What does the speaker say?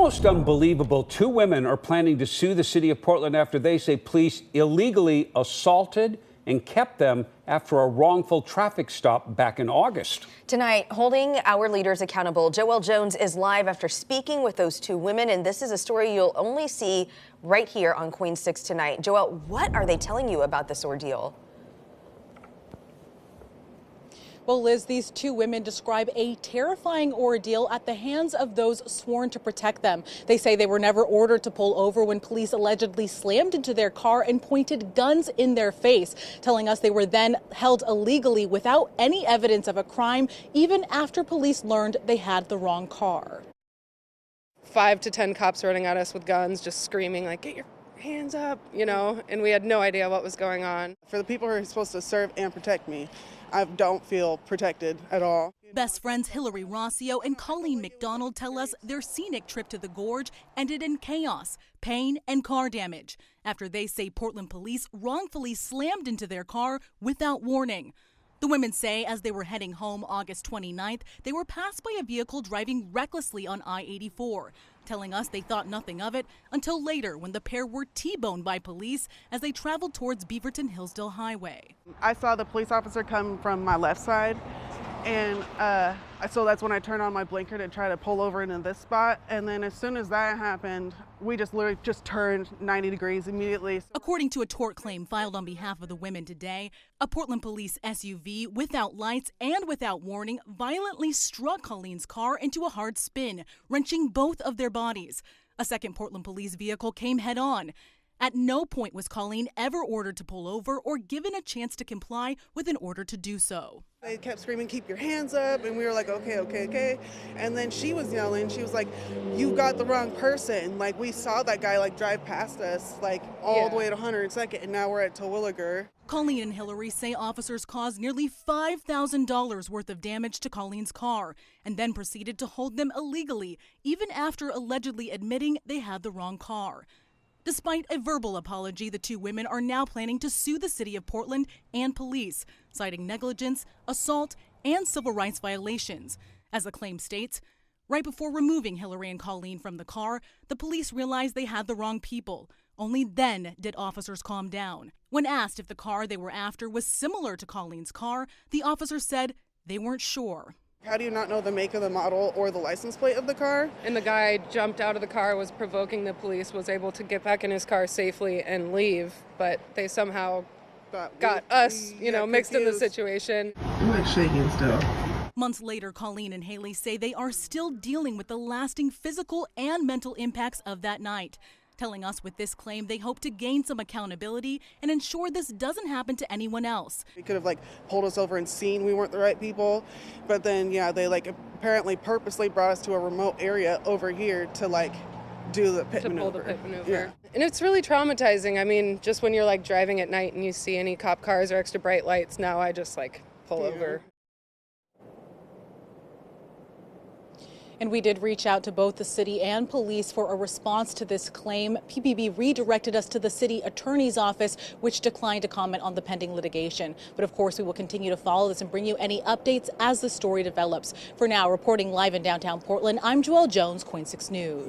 almost unbelievable. Two women are planning to sue the city of Portland after they say police illegally assaulted and kept them after a wrongful traffic stop back in August. Tonight, holding our leaders accountable, Joelle Jones is live after speaking with those two women, and this is a story you'll only see right here on Queen 6 tonight. Joelle, what are they telling you about this ordeal? Well, Liz, these two women describe a terrifying ordeal at the hands of those sworn to protect them. They say they were never ordered to pull over when police allegedly slammed into their car and pointed guns in their face, telling us they were then held illegally without any evidence of a crime, even after police learned they had the wrong car. 5 to 10 cops running at us with guns, just screaming like, "Get your hands up," you know, and we had no idea what was going on. For the people who are supposed to serve and protect me, I don't feel protected at all. Best friends Hillary Rossio and Colleen McDonald tell us their scenic trip to the gorge ended in chaos, pain, and car damage after they say Portland police wrongfully slammed into their car without warning. The women say as they were heading home August 29th, they were passed by a vehicle driving recklessly on I-84, telling us they thought nothing of it until later when the pair were T-boned by police as they traveled towards Beaverton-Hillsdale Highway. I saw the police officer come from my left side, and so that's when I turned on my blinker to try to pull over into this spot. And then as soon as that happened, we just literally turned 90 degrees immediately. According to a tort claim filed on behalf of the women today, a Portland police SUV without lights and without warning violently struck Colleen's car into a hard spin, wrenching both of their bodies. A second Portland police vehicle came head on. At no point was Colleen ever ordered to pull over or given a chance to comply with an order to do so. They kept screaming, "Keep your hands up," and we were like, okay. And then she was yelling, she was like, "You got the wrong person." Like, we saw that guy like drive past us like all the way at 102nd, and now we're at Terwilliger. Colleen and Hillary say officers caused nearly $5,000 worth of damage to Colleen's car and then proceeded to hold them illegally, even after allegedly admitting they had the wrong car. Despite a verbal apology, the two women are now planning to sue the city of Portland and police, citing negligence, assault, and civil rights violations. As the claim states, right before removing Hillary and Colleen from the car, the police realized they had the wrong people. Only then did officers calm down. When asked if the car they were after was similar to Colleen's car, the officer said they weren't sure. How do you not know the make of the model or the license plate of the car? And the guy jumped out of the car, was provoking the police, was able to get back in his car safely and leave, but they somehow got us, mixed in the situation. I'm like shaking still. Months later, Colleen and Haley say they are still dealing with the lasting physical and mental impacts of that night, telling us with this claim they hope to gain some accountability and ensure this doesn't happen to anyone else. They could have pulled us over and seen we weren't the right people, but then they apparently purposely brought us to a remote area over here to do the pit maneuver. Pull the pit maneuver. Yeah. And it's really traumatizing. I mean, just when you're driving at night and you see any cop cars or extra bright lights, now I just pull over. And we did reach out to both the city and police for a response to this claim. PPB redirected us to the city attorney's office, which declined to comment on the pending litigation. But of course, we will continue to follow this and bring you any updates as the story develops. For now, reporting live in downtown Portland, I'm Joelle Jones, Queen 6 News.